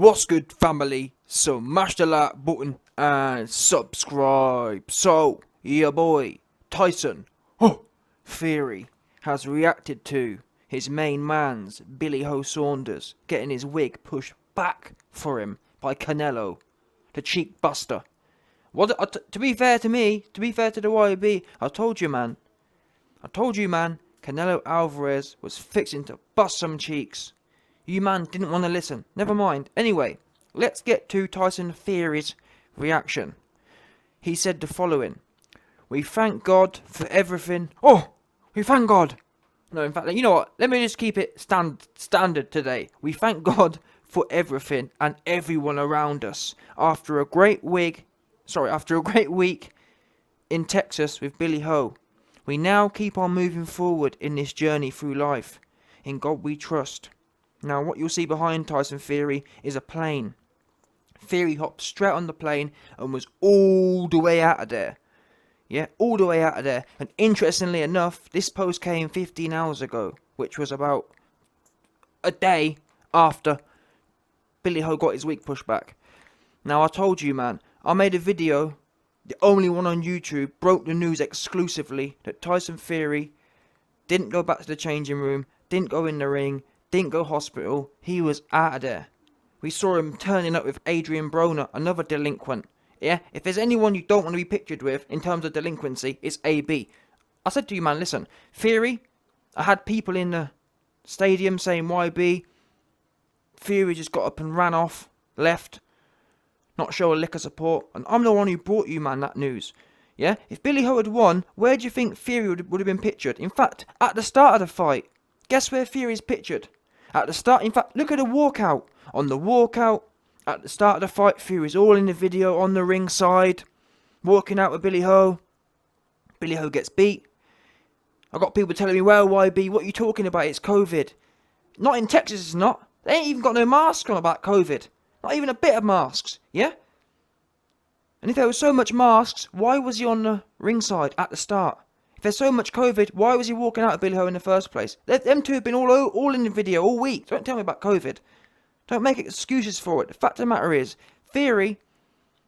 What's good, family? So mash the like button and subscribe. So your boy Tyson Theory has reacted to his main man's Billy Ho Saunders getting his wig pushed back for him by Canelo, the cheek buster. To be fair to me, to be fair to the YB, I told you, man, Canelo Alvarez was fixing to bust some cheeks. You man didn't want to listen. Never mind. Anyway, let's get to Tyson Theory's reaction. He said the following: "We thank God for everything." We thank God. No, in fact, you know what? Let me just keep it standard today. We thank God for everything and everyone around us. After a great week in Texas with Billy Ho, we now keep on moving forward in this journey through life. In God we trust. Now, what you'll see behind Tyson Theory is a plane. Theory hopped straight on the plane and was all the way out of there. Yeah, all the way out of there. And interestingly enough, this post came 15 hours ago, which was about a day after Billy Ho got his wig pushed back. Now, I told you, man, I made a video, the only one on YouTube, broke the news exclusively that Tyson Theory didn't go back to the changing room, didn't go in the ring, didn't go hospital. He was out of there. We saw him turning up with Adrian Broner, another delinquent. Yeah, if there's anyone you don't want to be pictured with in terms of delinquency, it's AB. I said to you, man, listen, Theory, I had people in the stadium saying YB, Theory just got up and ran off, left, not show a lick of support, and I'm the one who brought you, man, that news. Yeah, if Billy Ho had won, where do you think Theory would have been pictured? In fact, at the start of the fight, guess where Theory's pictured? At the start, in fact, look at the walkout. On the walkout, at the start of the fight, Theory's all in the video on the ringside, walking out with Billy Ho. Billy Ho gets beat. I got people telling me, well, YB, what are you talking about? It's COVID. Not in Texas, it's not. They ain't even got no masks on about COVID. Not even a bit of masks, yeah? And if there was so much masks, why was he on the ringside at the start? If there's so much COVID, why was he walking out of Billy Ho in the first place? Them two have been all in the video all week. Don't tell me about COVID. Don't make excuses for it. The fact of the matter is, Theory,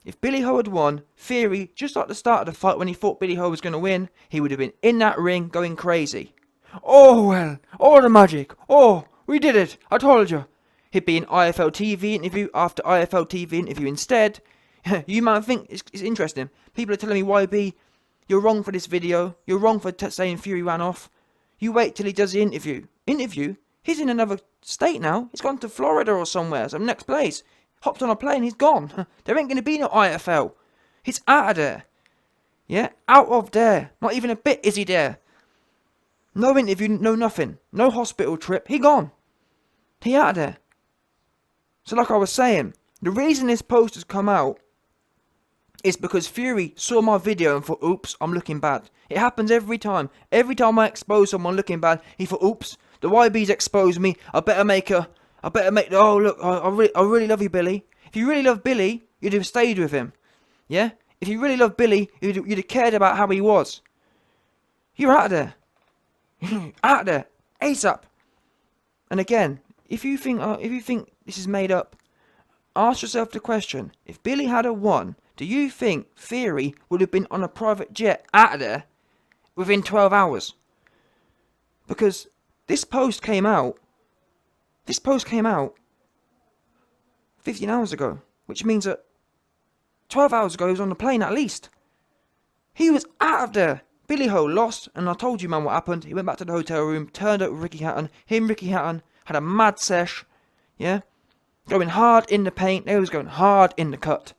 if Billy Ho had won, Theory, just like the start of the fight when he thought Billy Ho was going to win, he would have been in that ring going crazy. Oh, well, all the magic. Oh, we did it. I told you. He'd be in IFL TV interview after IFL TV interview instead. You might think it's interesting. People are telling me, YB, you're wrong for this video. You're wrong for saying Theory ran off. You wait till he does the interview. Interview? He's in another state now. He's gone to Florida or somewhere. Some next place. Hopped on a plane. He's gone. There ain't going to be no IFL. He's out of there. Yeah? Out of there. Not even a bit is he there. No interview. No nothing. No hospital trip. He gone. He out of there. So like I was saying, the reason this post has come out is because Theory saw my video and thought, oops, I'm looking bad. It happens every time. Every time I expose someone looking bad, he thought, oops, the YB's exposed me. I better make, oh look, I really love you, Billy. If you really love Billy, you'd have stayed with him. Yeah? If you really love Billy, you'd have cared about how he was. You're out of there. Out of there. ASAP. And again, if you think this is made up, ask yourself the question, if Billy had a won, do you think Theory would have been on a private jet out of there within 12 hours? Because this post came out 15 hours ago, which means that 12 hours ago he was on the plane at least. He was out of there. Billy Ho lost, and I told you, man, what happened. He went back to the hotel room, turned up with Ricky Hatton. Ricky Hatton had a mad sesh, yeah? Going hard in the paint. They was going hard in the cut.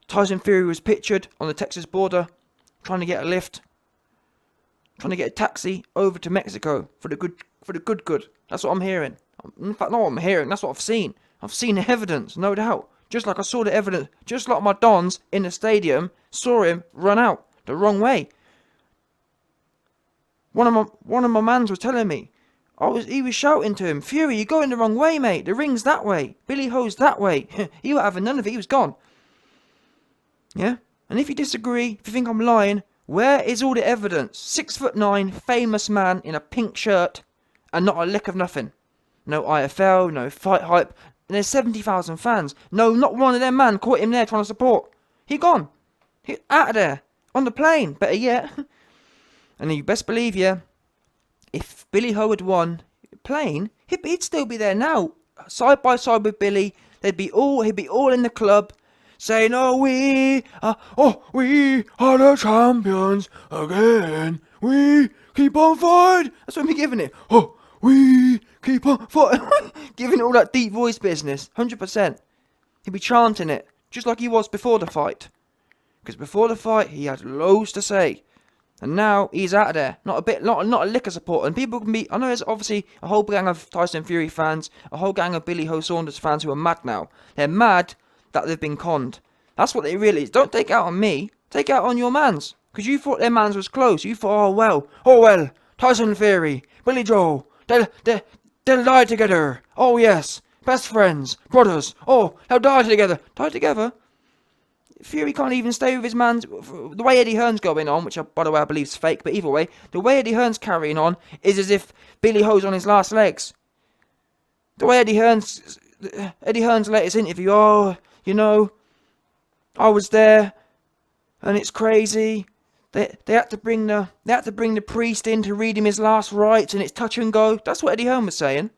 Tyson Theory was pictured on the Texas border, trying to get a lift, trying to get a taxi over to Mexico for the good. That's what I'm hearing. In fact, not what I'm hearing. That's what I've seen. I've seen the evidence, no doubt. Just like I saw the evidence, just like my dons in the stadium saw him run out the wrong way. One of my mans was telling me, he was shouting to him, Theory, you're going the wrong way, mate. The ring's that way. Billy Ho's that way. He wasn't having none of it. He was gone. Yeah? And if you disagree, if you think I'm lying, where is all the evidence? 6'9", famous man in a pink shirt and not a lick of nothing. No IFL, no fight hype, and there's 70,000 fans. No, not one of them man caught him there trying to support. He gone. He out of there. On the plane, better yet. And you best believe, yeah, if Billy Ho had won plane, he'd still be there now, side by side with Billy. He'd be all in the club, saying, "Oh, we are the champions again. We keep on fighting." That's what we're giving it. "Oh, we keep on fighting." Giving it all that deep voice business, 100%. He'd be chanting it, just like he was before the fight. Because before the fight, he had loads to say. And now, he's out of there. Not a lick of support. And people can be... I know there's obviously a whole gang of Tyson Fury fans, a whole gang of Billy Ho Saunders fans who are mad now. They're mad that they've been conned. That's what they really is. Don't take it out on me. Take it out on your mans. Because you thought their mans was close. You thought, oh well, Tyson Fury, Billy Joe, they'll die together. Oh yes, best friends, brothers. Oh, they'll die together. Die together? Fury can't even stay with his man. The way Eddie Hearn's going on, which by the way I believe is fake, but either way, the way Eddie Hearn's carrying on is as if Billy Ho's on his last legs. The way Eddie Hearn's latest interview, "Oh, you know, I was there, and it's crazy. They had to bring the priest in to read him his last rites, and it's touch and go." That's what Eddie Hearn was saying.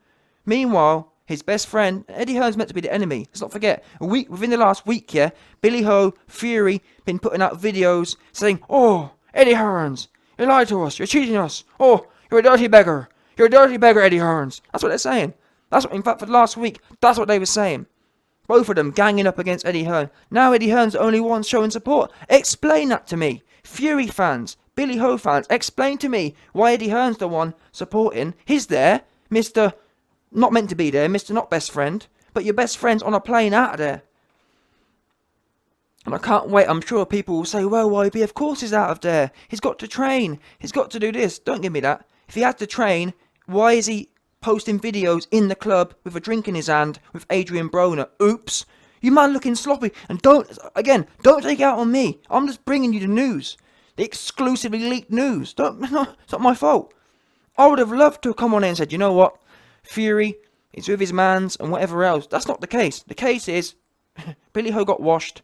Meanwhile, his best friend, Eddie Hearn's meant to be the enemy. Let's not forget. Within the last week, yeah, Billy Ho, Fury, been putting out videos saying, "Oh, Eddie Hearns, you lied to us. You're cheating us. Oh, you're a dirty beggar. You're a dirty beggar, Eddie Hearns." That's what they're saying. In fact, for the last week, that's what they were saying. Both of them ganging up against Eddie Hearn. Now Eddie Hearn's the only one showing support. Explain that to me. Fury fans, Billy Ho fans, explain to me why Eddie Hearn's the one supporting. He's there, Mr. Not meant to be there, Mr. Not best friend, but your best friend's on a plane out of there. And I can't wait. I'm sure people will say, "Well, YB, of course he's out of there. He's got to train. He's got to do this." Don't give me that. If he had to train, why is he posting videos in the club with a drink in his hand with Adrian Broner? Oops. You man looking sloppy. And don't take it out on me. I'm just bringing you the news. The exclusively leaked news. It's not my fault. I would have loved to have come on in and said, "You know what? Fury is with his mans and whatever else." That's not the case. The case is Billy Ho got washed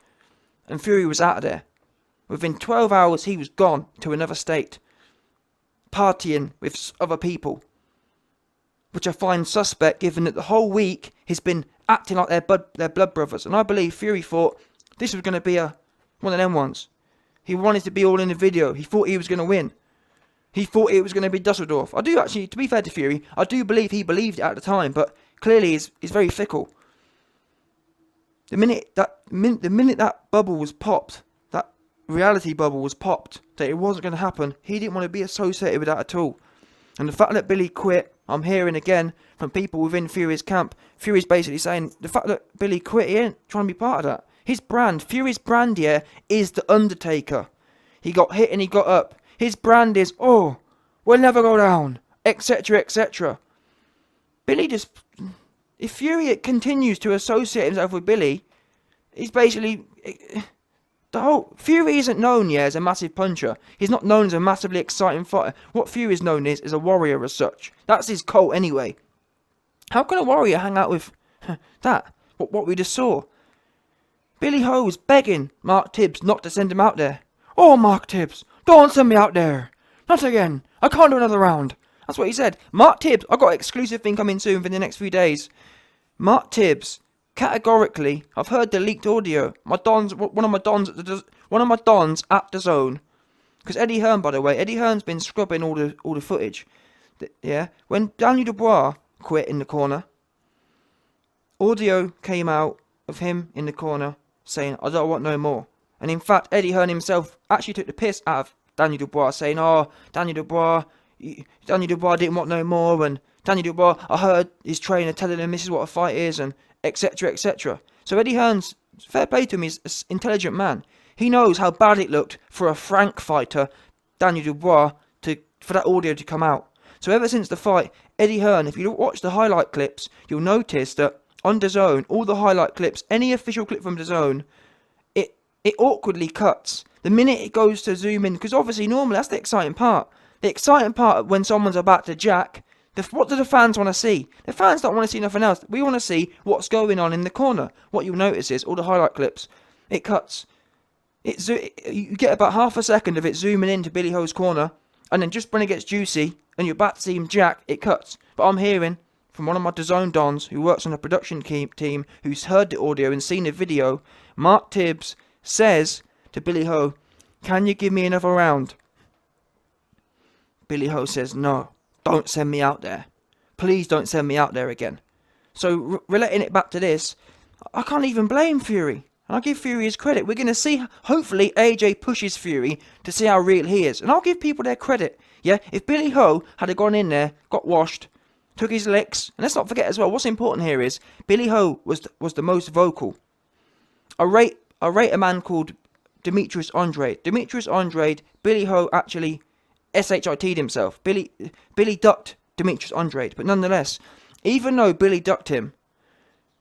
and Fury was out of there. Within 12 hours he was gone to another state, partying with other people, which I find suspect given that the whole week he's been acting like their blood brothers. And I believe Fury thought this was going to be one of them ones. He wanted to be all in the video. He thought he was going to win. He thought it was going to be Dusseldorf. I do actually, to be fair to Fury, I do believe he believed it at the time, but clearly he's very fickle. The minute that bubble was popped, that reality bubble was popped, that it wasn't going to happen, he didn't want to be associated with that at all. And the fact that Billy quit, I'm hearing again from people within Fury's camp, Fury's basically saying, the fact that Billy quit, he ain't trying to be part of that. His brand, Fury's brand, yeah, is the Undertaker. He got hit and he got up. His brand is, "Oh, we'll never go down," etc., etc. Billy just... If Fury continues to associate himself with Billy, he's basically... Fury isn't known, yeah, as a massive puncher. He's not known as a massively exciting fighter. What Fury is known is a warrior as such. That's his cult anyway. How can a warrior hang out with that? What we just saw? Billy Ho was begging Mark Tibbs not to send him out there. "Oh, Mark Tibbs, don't send me out there. Not again. I can't do another round." That's what he said. Mark Tibbs, I've got an exclusive thing coming soon within the next few days. Mark Tibbs, categorically, I've heard the leaked audio. One of my dons at the Zone. Because Eddie Hearn, by the way, Eddie Hearn's been scrubbing all the footage. Yeah, when Daniel Dubois quit in the corner, audio came out of him in the corner saying, "I don't want no more." And in fact, Eddie Hearn himself actually took the piss out of Daniel Dubois, saying, "Oh, Daniel Dubois didn't want no more, and Daniel Dubois, I heard his trainer telling him this is what a fight is, and etc, etc." So Eddie Hearn's, fair play to him, he's an intelligent man. He knows how bad it looked for a frank fighter, Daniel Dubois, for that audio to come out. So ever since the fight, Eddie Hearn, if you watch the highlight clips, you'll notice that on DAZN, all the highlight clips, any official clip from DAZN, it awkwardly cuts. The minute it goes to zoom in, because obviously normally that's the exciting part. The exciting part when someone's about to jack, What do the fans want to see? The fans don't want to see nothing else. We want to see what's going on in the corner. What you'll notice is all the highlight clips, it cuts. You get about half a second of it zooming into Billy Ho's corner, and then just when it gets juicy and you're about to see him jack, it cuts. But I'm hearing from one of my TYSON dons who works on a production team, who's heard the audio and seen the video. Mark Tibbs says to Billy Ho, "Can you give me another round?" Billy Ho says, "No, don't send me out there. Please don't send me out there again." So relating it back to this, I can't even blame Fury. And I'll give Fury his credit. We're going to see, hopefully, AJ pushes Fury to see how real he is. And I'll give people their credit. Yeah, if Billy Ho had gone in there, got washed, took his licks, and let's not forget as well, what's important here is, Billy Ho was the most vocal. I rate a man called Demetrius Andrade. Demetrius Andrade, Billy Ho actually SHIT'd himself. Billy ducked Demetrius Andrade. But nonetheless, even though Billy ducked him,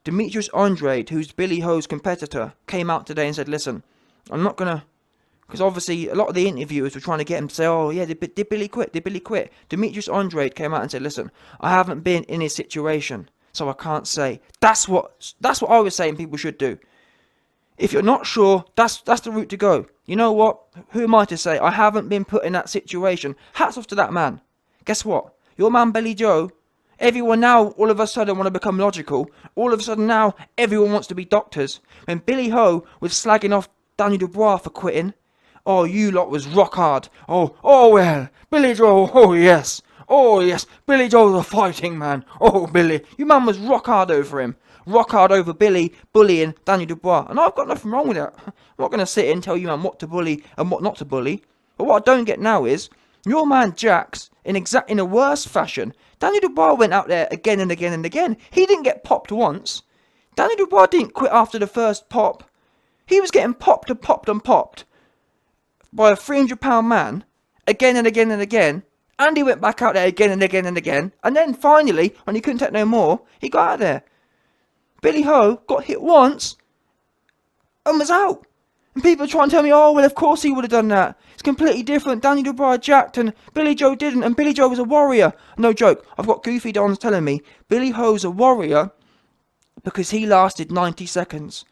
Demetrius Andrade, who's Billy Ho's competitor, came out today and said, "Listen, I'm not going to..." Because obviously a lot of the interviewers were trying to get him to say, "Oh yeah, did Billy quit? Did Billy quit?" Demetrius Andrade came out and said, "Listen, I haven't been in his situation, so I can't say." That's what I was saying people should do. If you're not sure, that's the route to go. You know what? Who am I to say? I haven't been put in that situation. Hats off to that man. Guess what? Your man Billy Joe, everyone now all of a sudden want to become logical. All of a sudden now everyone wants to be doctors. When Billy Ho was slagging off Daniel Dubois for quitting, "Oh, you lot was rock hard. Oh well, Billy Joe, oh yes, Billy Joe's a fighting man. Oh Billy, you man was rock hard over him. Rock hard over Billy bullying Daniel Dubois." And I've got nothing wrong with that. I'm not going to sit here and tell you, man, what to bully and what not to bully. But what I don't get now is, your man Jax, in a worse fashion, Daniel Dubois went out there again and again and again. He didn't get popped once. Daniel Dubois didn't quit after the first pop. He was getting popped and popped and popped by a 300-pound man again and again and again. And he went back out there again and again and again. And then finally, when he couldn't take no more, he got out there. Billy Ho got hit once and was out. And people try and tell me, "Oh, well, of course he would have done that. It's completely different. Daniel Dubois jacked and Billy Joe didn't, and Billy Joe was a warrior." No joke. I've got goofy dons telling me Billy Ho's a warrior because he lasted 90 seconds.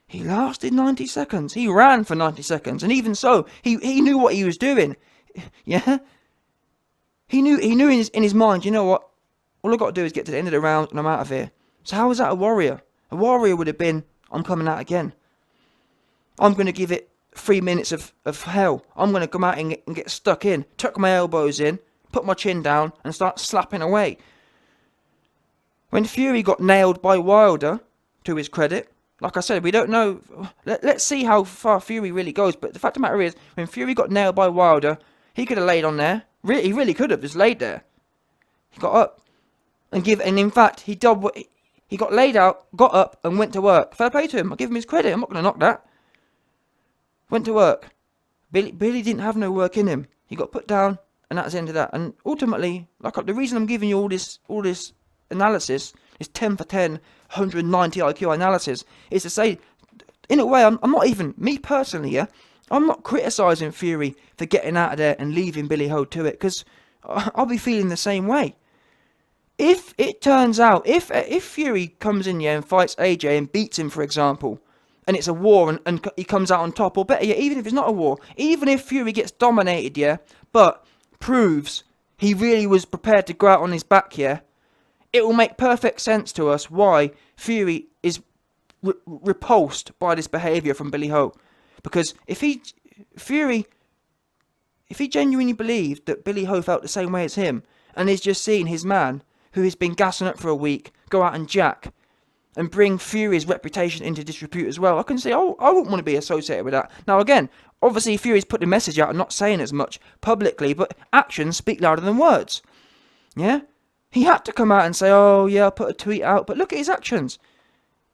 He lasted 90 seconds. He ran for 90 seconds. And even so, he knew what he was doing. Yeah? He knew in his mind, you know what? All I've got to do is get to the end of the round and I'm out of here. So how is that a warrior? A warrior would have been, "I'm coming out again. I'm going to give it 3 minutes of hell. I'm going to come out and get stuck in, tuck my elbows in, put my chin down and start slapping away." When Fury got nailed by Wilder, to his credit, like I said, we don't know. Let's see how far Fury really goes. But the fact of the matter is, when Fury got nailed by Wilder, he could have laid on there. He really could have just laid there. He got up and in fact, he got laid out, got up and went to work. Fair play to him. I'll give him his credit. I'm not going to knock that. Went to work. Billy didn't have no work in him. He got put down, and that's the end of that. And ultimately, the reason I'm giving you all this analysis, this 10 for 10, 190 IQ analysis, is to say, in a way, I'm not even, me personally, yeah, I'm not criticising Fury for getting out of there and leaving Billy Ho to it, because I'll be feeling the same way. If it turns out, if Fury comes in here and fights AJ and beats him, for example, and it's a war and he comes out on top, or better yet, even if it's not a war, even if Fury gets dominated, yeah, but proves he really was prepared to go out on his back, yeah, it will make perfect sense to us why Fury is repulsed by this behaviour from Billy Ho. Because if he genuinely believed that Billy Ho felt the same way as him, and is just seeing his man, who has been gassing up for a week, go out and jack, and bring Fury's reputation into disrepute as well, I can say, oh, I wouldn't want to be associated with that. Now again, obviously Fury's put the message out and not saying as much publicly, but actions speak louder than words. Yeah? He had to come out and say, "Oh yeah, I put a tweet out," but look at his actions.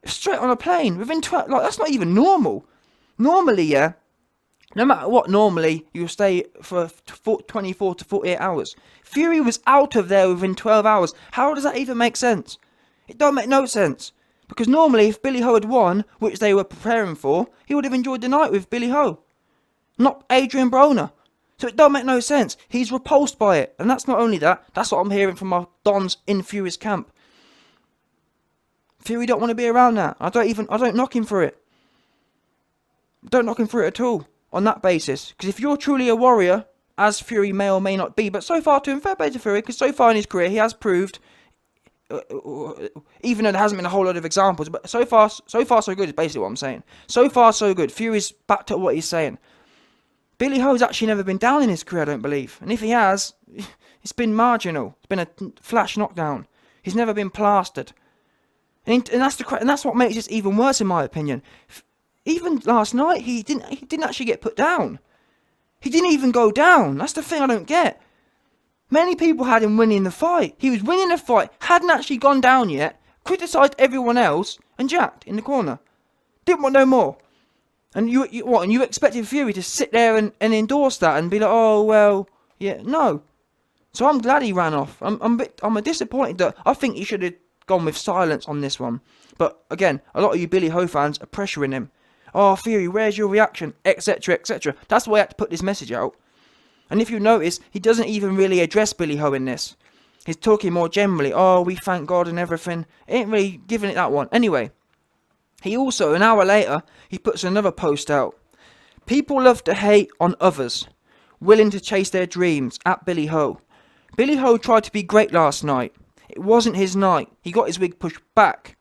Straight on a plane, within 12, that's not even normal. Normally, yeah, no matter what, normally you'll stay for 24 to 48 hours. Fury was out of there within 12 hours. How does that even make sense? It don't make no sense. Because normally, if Billy Ho had won, which they were preparing for, he would have enjoyed the night with Billy Ho, not Adrian Broner. So it don't make no sense. He's repulsed by it. And that's not only that, that's what I'm hearing from my Dons in Fury's camp. Fury don't want to be around that. I don't knock him for it. Don't knock him for it at all on that basis. Because if you're truly a warrior, as Fury may or may not be, but so far to him, fair play to Fury, because so far in his career he has proved, even though there hasn't been a whole lot of examples, but so far so good is basically what I'm saying. So far so good. Fury's backed up what he's saying. Billy Ho's actually never been down in his career, I don't believe. And if he has, it's been marginal. It's been a flash knockdown. He's never been plastered. And that's what makes this even worse, in my opinion. Even last night, he didn't actually get put down. He didn't even go down. That's the thing I don't get. Many people had him winning the fight. He was winning the fight, hadn't actually gone down yet, criticised everyone else, and jacked in the corner. Didn't want no more. And you expected Fury to sit there and endorse that and be like, oh well, yeah, no. So I'm glad he ran off. I'm a disappointed that I think he should have gone with silence on this one. But again, a lot of you Billy Ho fans are pressuring him. Oh, Fury, where's your reaction? Etc, etc. That's why I had to put this message out. And if you notice, he doesn't even really address Billy Ho in this. He's talking more generally. Oh, we thank God and everything. Ain't really giving it that one. Anyway, he also, an hour later, he puts another post out. People love to hate on others, willing to chase their dreams, at Billy Ho. Billy Ho tried to be great last night. It wasn't his night. He got his wig pushed back.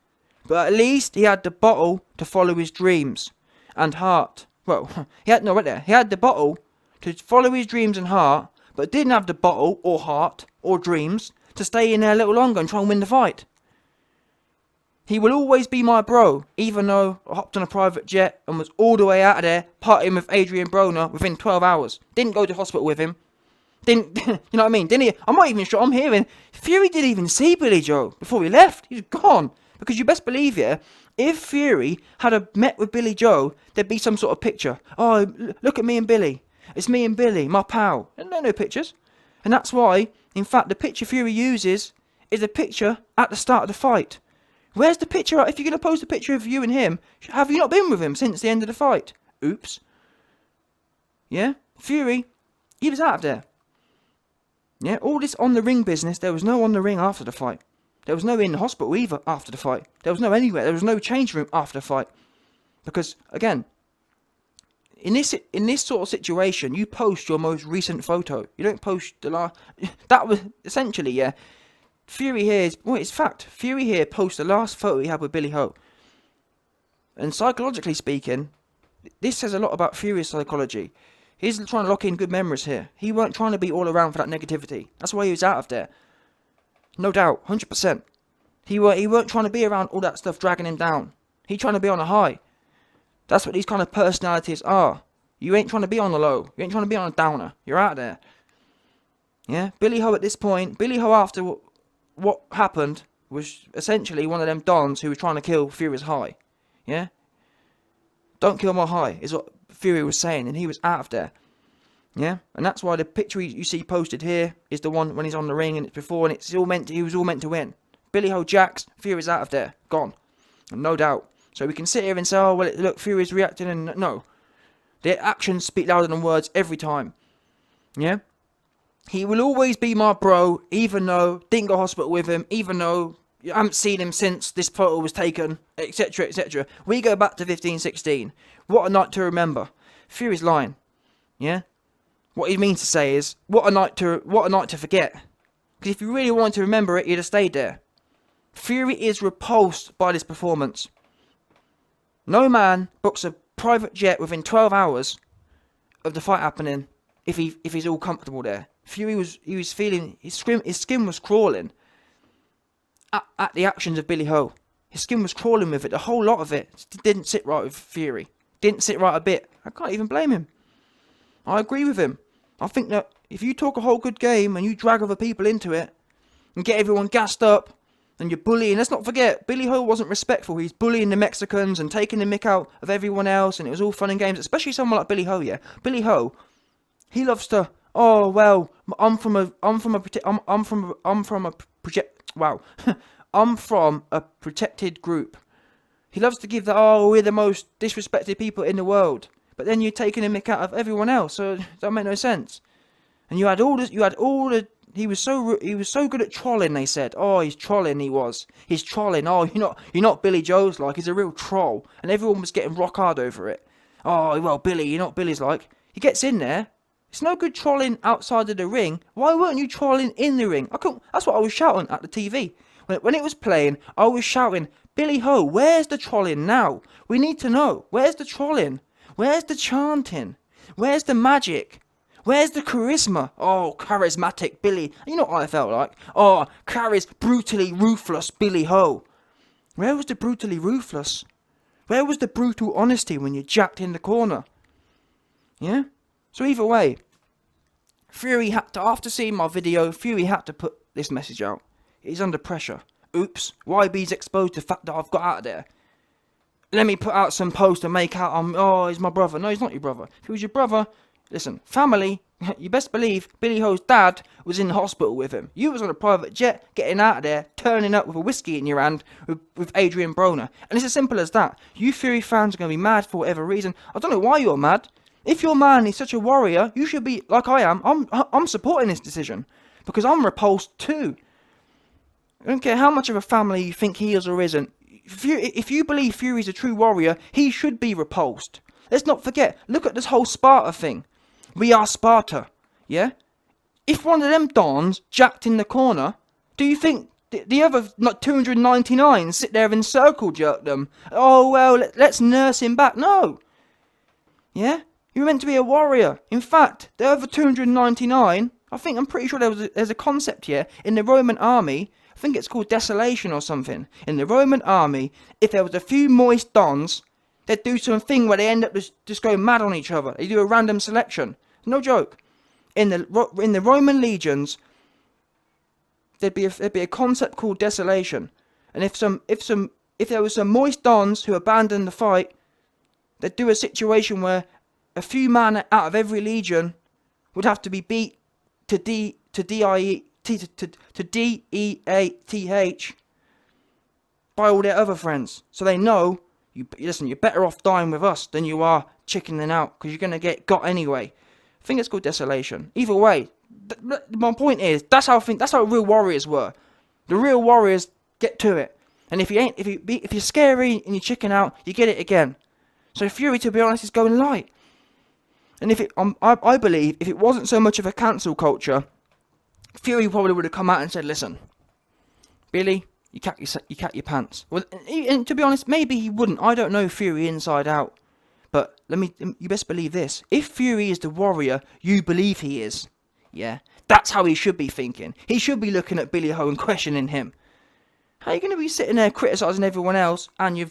But at least he had the bottle to follow his dreams and heart. Well, he had the bottle to follow his dreams and heart, but didn't have the bottle or heart or dreams to stay in there a little longer and try and win the fight. He will always be my bro, even though I hopped on a private jet and was all the way out of there partying with Adrian Broner within 12 hours. Didn't go to hospital with him. Didn't, you know what I mean? Didn't he? I'm not even sure. I'm hearing Fury didn't even see Billy Joe before he left. He's gone. Because you best believe, yeah, if Fury had met with Billy Joe, there'd be some sort of picture. Oh, look at me and Billy. It's me and Billy, my pal. And no pictures. And that's why, in fact, the picture Fury uses is a picture at the start of the fight. Where's the picture? If you're going to post a picture of you and him, have you not been with him since the end of the fight? Oops. Yeah? Fury, he was out of there. Yeah? All this on the ring business, there was no on the ring after the fight. There was no in the hospital either after the fight. There was no anywhere. There was no change room after the fight. Because, again, in this sort of situation, you post your most recent photo. You don't post the last... That was, essentially, yeah... Fury here is, well, it's fact. Fury here posts the last photo he had with Billy Ho. And psychologically speaking, this says a lot about Fury's psychology. He's trying to lock in good memories here. He weren't trying to be all around for that negativity. That's why he was out of there. No doubt, 100%. He weren't trying to be around all that stuff dragging him down. He trying to be on a high. That's what these kind of personalities are. You ain't trying to be on the low. You ain't trying to be on a downer. You're out there. Yeah? Billy Ho at this point, Billy Ho after what happened was essentially one of them dons who was trying to kill Fury's high. Yeah? Don't kill my high, is what Fury was saying, and he was out of there. Yeah? And that's why the picture you see posted here is the one when he's on the ring, and it's before, and he was all meant to win. Billy Ho jacks, Fury's out of there. Gone. And no doubt. So we can sit here and say, oh, well, look, Fury's reacting, and no. Their actions speak louder than words every time. Yeah? He will always be my bro, even though didn't go to hospital with him, even though I haven't seen him since this photo was taken, etc, etc. We go back to 15-16. What a night to remember. Fury's lying. Yeah? What he means to say is, what a night to forget. Because if you really wanted to remember it, you'd have stayed there. Fury is repulsed by this performance. No man books a private jet within 12 hours of the fight happening if he's all comfortable there. Fury was feeling his skin was crawling at the actions of Billy Ho. His skin was crawling with it. The whole lot of it didn't sit right with Fury. Didn't sit right a bit. I can't even blame him. I agree with him. I think that if you talk a whole good game and you drag other people into it and get everyone gassed up and you're bullying, let's not forget, Billy Ho wasn't respectful. He's bullying the Mexicans and taking the mick out of everyone else, and it was all fun and games, especially someone like Billy Ho, yeah. Billy Ho, he loves to, oh well, I'm from a protected group. He loves to give that, oh, we're the most disrespected people in the world. But then you're taking a mick out of everyone else, so that don't make no sense. And you had all the. He was so good at trolling. They said, "Oh, he's trolling. He's trolling. Oh, you're not Billy Joe's like. He's a real troll." And everyone was getting rock hard over it. Oh, well, Billy, you're not Billy's like. He gets in there. It's no good trolling outside of the ring. Why weren't you trolling in the ring? That's what I was shouting at the TV. When it was playing, I was shouting, "Billy Ho, where's the trolling now? We need to know. Where's the trolling? Where's the chanting? Where's the magic? Where's the charisma? Oh, charismatic Billy." You know what I felt like? Oh, brutally ruthless Billy Ho. Where was the brutally ruthless? Where was the brutal honesty when you jacked in the corner? Yeah? So either way, Fury had to, after seeing my video, Fury had to put this message out. He's under pressure. Oops, YB's exposed to the fact that I've got out of there. Let me put out some post and make out he's my brother. No, he's not your brother. If he was your brother, listen, family, you best believe Billy Ho's dad was in the hospital with him. You was on a private jet, getting out of there, turning up with a whiskey in your hand with Adrian Broner. And it's as simple as that. You Fury fans are going to be mad for whatever reason. I don't know why you're mad. If your man is such a warrior, you should be, like I am, I'm supporting this decision. Because I'm repulsed too. I don't care how much of a family you think he is or isn't. If you believe Fury's a true warrior, he should be repulsed. Let's not forget, look at this whole Sparta thing. We are Sparta, yeah? If one of them dons jacked in the corner, do you think the other 299 sit there and circle jerk them? Oh, well, let's nurse him back. No. Yeah? You're meant to be a warrior. In fact, the other 299, I'm pretty sure there's a concept here in the Roman army. I think it's called desolation or something. In the Roman army, if there was a few moist dons, they'd do something where they end up just going mad on each other. They do a random selection. No joke. In the Roman legions, there'd be a concept called desolation. And if there was some moist dons who abandoned the fight, they'd do a situation where a few man out of every legion would have to be beat to DEATH by all their other friends. So they know, listen, you're better off dying with us than you are chickening out, because you're going to get got anyway. I think it's called desolation. Either way, my point is, that's how real warriors were. The real warriors get to it. And if you're scary and you chicken out, you get it again. So Fury, to be honest, is going light. And I believe if it wasn't so much of a cancel culture, Fury probably would have come out and said, "Listen, Billy, you cat your pants." Well, and to be honest, maybe he wouldn't. I don't know Fury inside out. But you best believe this. If Fury is the warrior you believe he is, yeah, that's how he should be thinking. He should be looking at Billy Ho and questioning him. How are you going to be sitting there criticising everyone else and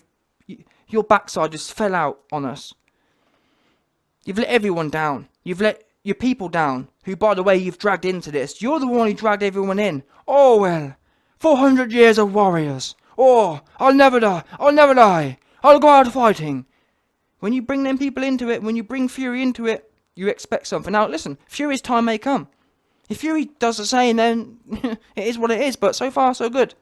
your backside just fell out on us? You've let everyone down. You've let your people down, who, by the way, you've dragged into this. You're the one who dragged everyone in. Oh, well, 400 years of warriors. Oh, I'll never die. I'll never die. I'll go out fighting. When you bring them people into it, when you bring Fury into it, you expect something. Now, listen, Fury's time may come. If Fury does the same, then it is what it is. But so far, so good.